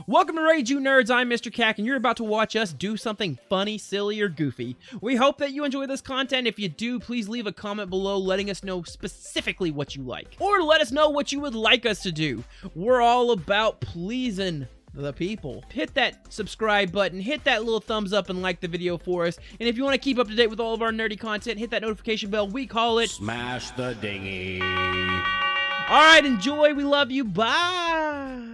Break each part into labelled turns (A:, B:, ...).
A: Welcome to Rage You Nerds, I'm Mr. Cack, and you're about to watch us do something funny, silly, or goofy. We hope that you enjoy this content. If you do, please leave a comment below letting us know specifically what you like. Or let us know what you would like us to do. We're all about pleasing the people. Hit that subscribe button, hit that little thumbs up, and like the video for us. And if you want to keep up to date with all of our nerdy content, hit that notification bell. We call it
B: Smash the Dinghy.
A: Alright, enjoy. We love you. Bye.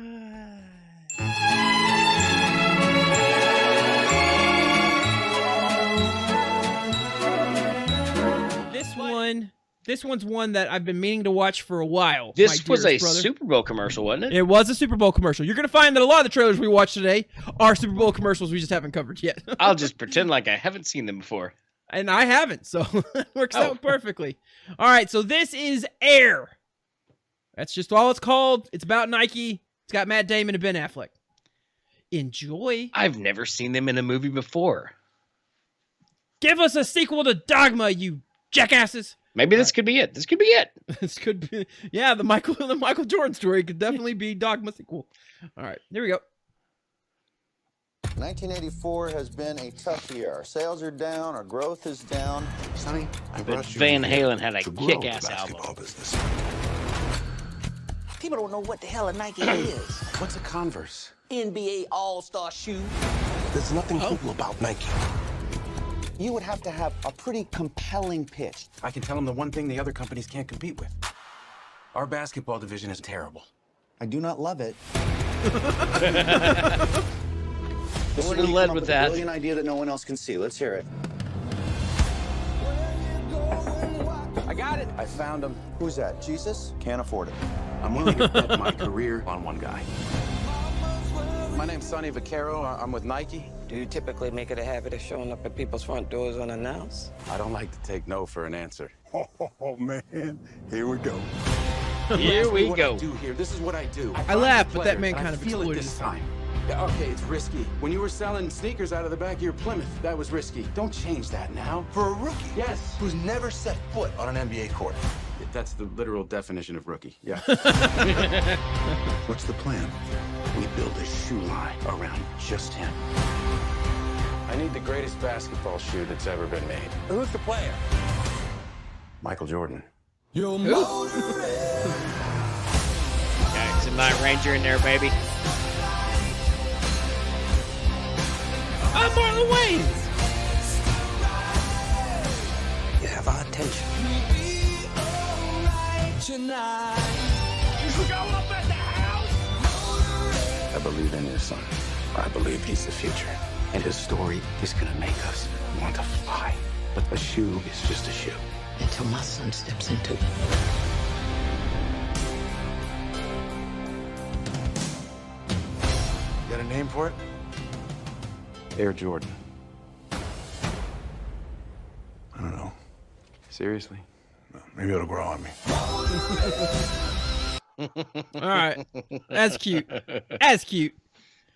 A: This one's one that I've been meaning to watch for a while.
C: This was a Super Bowl commercial, wasn't it?
A: It was a Super Bowl commercial. You're going to find that a lot of the trailers we watched today are Super Bowl commercials we just haven't covered yet.
C: I'll just pretend like I haven't seen them before.
A: And I haven't, so it works out perfectly. All right, so this is Air. That's just all it's called. It's about Nike. It's got Matt Damon and Ben Affleck. Enjoy.
C: I've never seen them in a movie before.
A: Give us a sequel to Dogma, you jackasses.
C: Maybe this could be it. This could be it.
A: This could be, yeah, the Michael Jordan story could definitely be Dogma sequel. All right, here we go.
D: 1984 has been a tough year. Our sales are down, our growth is down.
E: Sonny, I
C: But
E: brought you
C: Van
E: in here
C: Halen had a
E: to grow
C: kick-ass
E: the
C: album.
E: basketball business.
F: People don't know what the hell a Nike is.
E: What's a Converse?
F: NBA All-Star shoe.
E: There's nothing cool about Nike.
D: You would have to have a pretty compelling pitch.
G: I can tell them the one thing the other companies can't compete with. Our basketball division is terrible.
D: I do not love it.
C: I would have led with that.
D: A brilliant idea that no one else can see. Let's hear it.
G: I got it. I found him.
D: Who's that? Jesus? Can't afford it.
G: I'm willing to bet my career on one guy. My name's Sonny Vaccaro. I'm with Nike.
F: Do you typically make it a habit of showing up at people's front doors unannounced?
G: I don't like to take no for an answer.
E: Oh, man. Here we go.
C: Here we
G: What
C: go.
G: I do here. This is what I do.
A: I laugh,
G: find
A: but
G: the
A: that man
G: player,
A: kind
G: and
A: of
G: I feel it
A: exploded.
G: this time. Yeah, okay, it's risky. When you were selling sneakers out of the back of your Plymouth, that was risky. Don't change that now.
E: For a rookie
G: Yes.
E: who's never set foot on an NBA court.
G: That's the literal definition of rookie. Yeah.
E: What's the plan?
G: We build a shoe line around just him. I need the greatest basketball shoe that's ever been made.
F: Who's the player?
G: Michael Jordan.
C: Got some Night Ranger in there, baby.
A: I'm Marlon Wayans.
F: You have our attention.
G: I believe in your son. I believe he's the future. And his story is gonna make us want to fly. But a shoe is just a shoe.
F: Until my son steps into it.
E: You got a name for it?
G: Air Jordan.
E: I don't know.
G: Seriously?
E: Maybe it'll grow on me.
A: All right, that's cute. That's cute.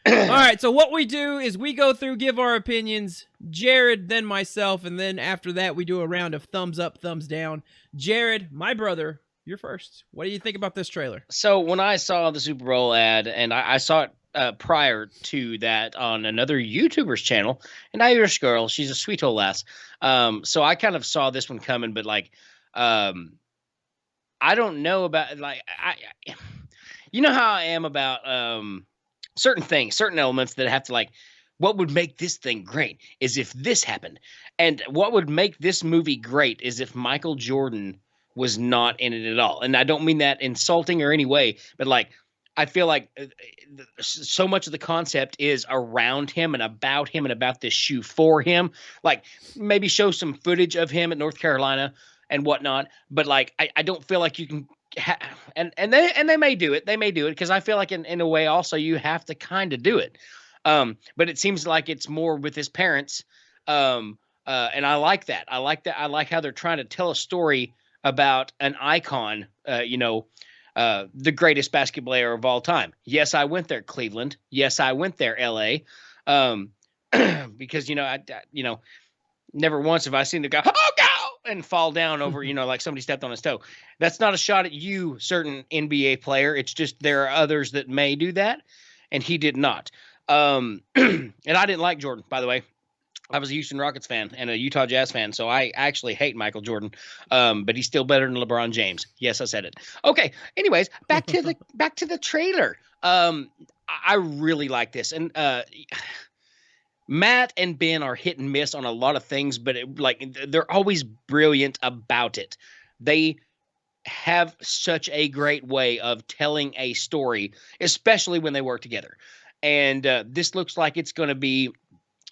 A: All right, so what we do is we go through, give our opinions. Jared, then myself, and then after that we do a round of thumbs up, thumbs down. Jared, my brother, you're first. What do you think about this trailer?
C: So when I saw the Super Bowl ad, and I saw it prior to that on another YouTuber's channel, an Irish girl, she's a sweet old lass. So I kind of saw this one coming, but like, I don't know about like you know how I am about certain things, certain elements that have to like, what would make this thing great is if this happened, and what would make this movie great is if Michael Jordan was not in it at all. And I don't mean that insulting or any way, but like, I feel like so much of the concept is around him and about this shoe for him. Like maybe show some footage of him at North Carolina and whatnot. But like, I don't feel like you can, and they may do it. They may do it because I feel like in a way also you have to kind of do it. But it seems like it's more with his parents. And I like that. I like that. I like how they're trying to tell a story about an icon, the greatest basketball player of all time. Yes, I went there, Cleveland. Yes, I went there, LA. Because, never once have I seen the guy, oh, go! And fall down over, like somebody stepped on his toe. That's not a shot at you, certain NBA player. It's just there are others that may do that. and he did not. And I didn't like Jordan, by the way. I was a Houston Rockets fan and a Utah Jazz fan, so I actually hate Michael Jordan. But he's still better than LeBron James. Yes, I said it. Okay. Anyways, back to the trailer. I really like this, and Matt and Ben are hit and miss on a lot of things, but they're always brilliant about it. They have such a great way of telling a story, especially when they work together. And this looks like it's going to be,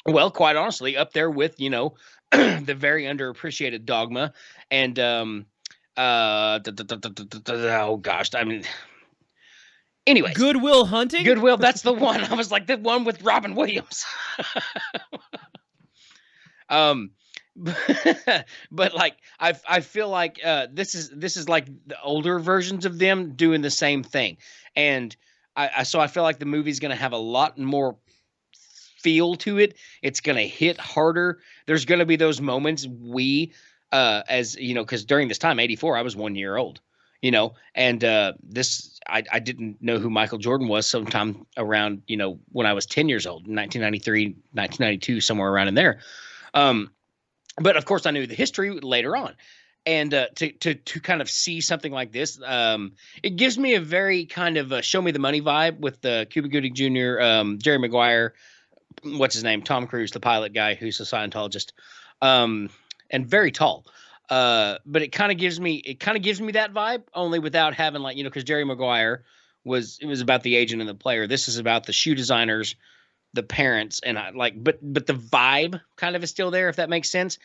C: well, quite honestly, up there with, the very underappreciated Dogma and oh gosh, I mean, anyways,
A: Good Will Hunting.
C: Goodwill, that's the one. I was like, the one with Robin Williams. But like I feel like this is like the older versions of them doing the same thing, and so I feel like the movie's going to have a lot more feel to it. It's going to hit harder. There's going to be those moments as you know, because during this time, 1984, I was 1 year old, and this I didn't know who Michael Jordan was sometime around, when I was 10 years old, 1993, 1992, somewhere around in there. But of course I knew the history later on. And to kind of see something like this, it gives me a very kind of a Show Me the Money vibe with Cuba Gooding Jr., Jerry Maguire, what's his name, Tom Cruise, the pilot guy who's a Scientologist, and very tall. But it kind of gives me that vibe, only without having because Jerry Maguire it was about the agent and the player. This is about the shoe designers, the parents, and but the vibe kind of is still there, if that makes sense.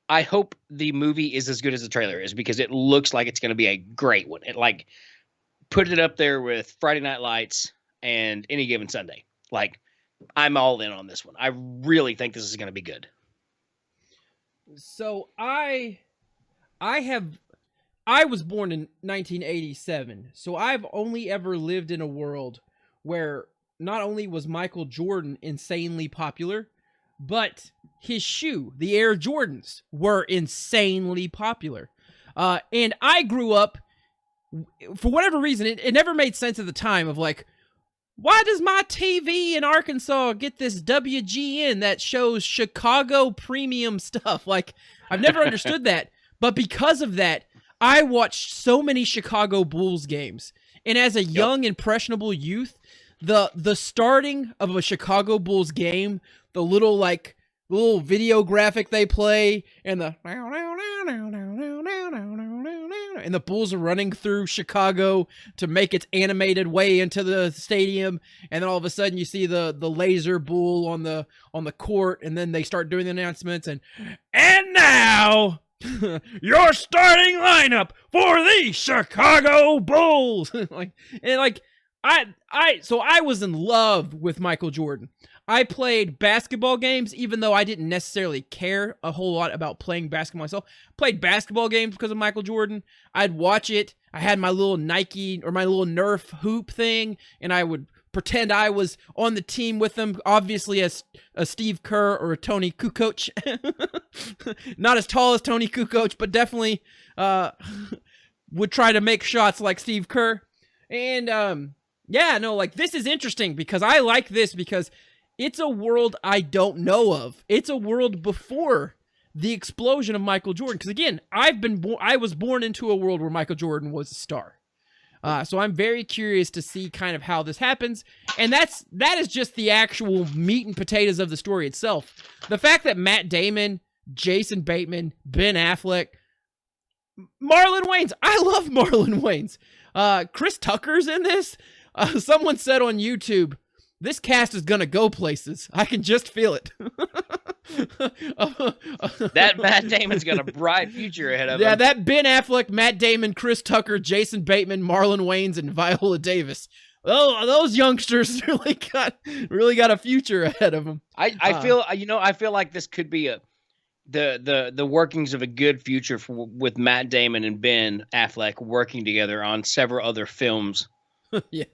C: I hope the movie is as good as the trailer is, because it looks like it's going to be a great one. It put it up there with Friday Night Lights and Any Given Sunday. I'm all in on this one. I really think this is going to be good.
A: So I was born in 1987, so I've only ever lived in a world where not only was Michael Jordan insanely popular, but his shoe, the Air Jordans, were insanely popular. And I grew up, for whatever reason, it never made sense at the time of why does my TV in Arkansas get this WGN that shows Chicago premium stuff? I've never understood that. But because of that, I watched so many Chicago Bulls games. And as a young, impressionable youth, the starting of a Chicago Bulls game, the little video graphic they play, and the Bulls are running through Chicago to make its animated way into the stadium, and then all of a sudden you see the laser bull on the court, and then they start doing the announcements, and now your starting lineup for the Chicago Bulls. So I was in love with Michael Jordan. I played basketball games, even though I didn't necessarily care a whole lot about playing basketball myself. Played basketball games because of Michael Jordan. I'd watch it. I had my little Nike or my little Nerf hoop thing, and I would pretend I was on the team with them, obviously as a Steve Kerr or a Tony Kukoc. Not as tall as Tony Kukoc, but definitely would try to make shots like Steve Kerr. And this is interesting because I like this because it's a world I don't know of. It's a world before the explosion of Michael Jordan. Because again, I was born into a world where Michael Jordan was a star. So I'm very curious to see kind of how this happens. And that is just the actual meat and potatoes of the story itself. The fact that Matt Damon, Jason Bateman, Ben Affleck, Marlon Wayans. I love Marlon Wayans. Chris Tucker's in this. Someone said on YouTube, this cast is going to go places. I can just feel it.
C: That Matt Damon's got a bright future ahead of him.
A: Yeah, that Ben Affleck, Matt Damon, Chris Tucker, Jason Bateman, Marlon Wayans, and Viola Davis. Oh, those youngsters really got a future ahead of them.
C: I feel like this could be the workings of a good future with Matt Damon and Ben Affleck working together on several other films.
A: Yeah.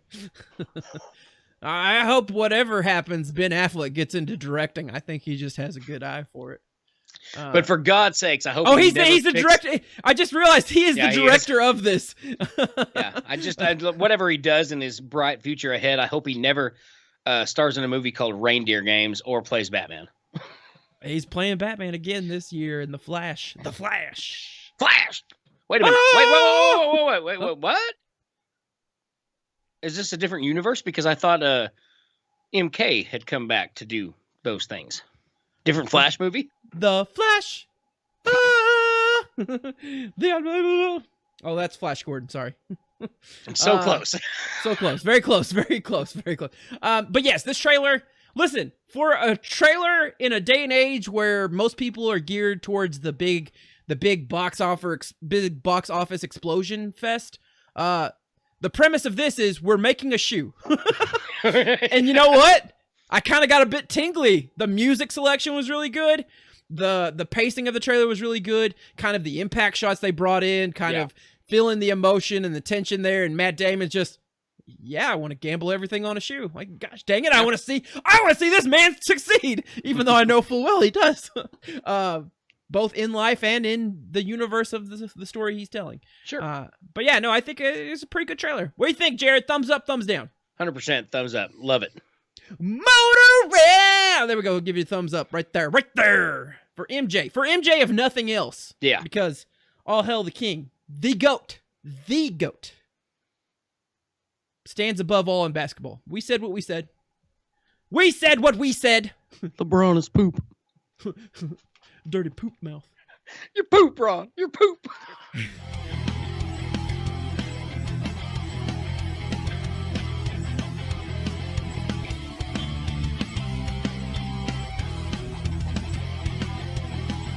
A: I hope whatever happens, Ben Affleck gets into directing. I think he just has a good eye for it.
C: But for God's sakes, I hope.
A: Oh, he's the director. I just realized he is the director of this.
C: Whatever he does in his bright future ahead, I hope he never stars in a movie called Reindeer Games or plays Batman.
A: He's playing Batman again this year in The Flash. The Flash.
C: Flash. Wait a minute. Wait, what? Is this a different universe? Because I thought MK had come back to do those things. Different Flash movie?
A: The Flash. Oh, that's Flash Gordon. Sorry.
C: So close.
A: So close. Very close. Very close. Very close. But yes, this trailer, listen, for a trailer in a day and age where most people are geared towards the big box office explosion fest, the premise of this is we're making a shoe. And you know what? I kind of got a bit tingly. The music selection was really good. The pacing of the trailer was really good. Kind of the impact shots they brought in, kind of feeling the emotion and the tension there. And Matt Damon's just, I want to gamble everything on a shoe. Like, gosh dang it, I want to see this man succeed, even though I know full well he does. Both in life and in the universe of the story he's telling.
C: Sure.
A: But yeah, no, I think it's a pretty good trailer. What do you think, Jared? Thumbs up, thumbs down?
C: 100% thumbs up. Love it.
A: Motorhead! There we go. We'll give you a thumbs up right there. For MJ. For MJ, if nothing else.
C: Yeah.
A: Because all hail the king. The GOAT. Stands above all in basketball. We said what we said. We said what we said.
C: LeBron is poop.
A: Dirty poop mouth.
C: You're poop, Ron. You're poop.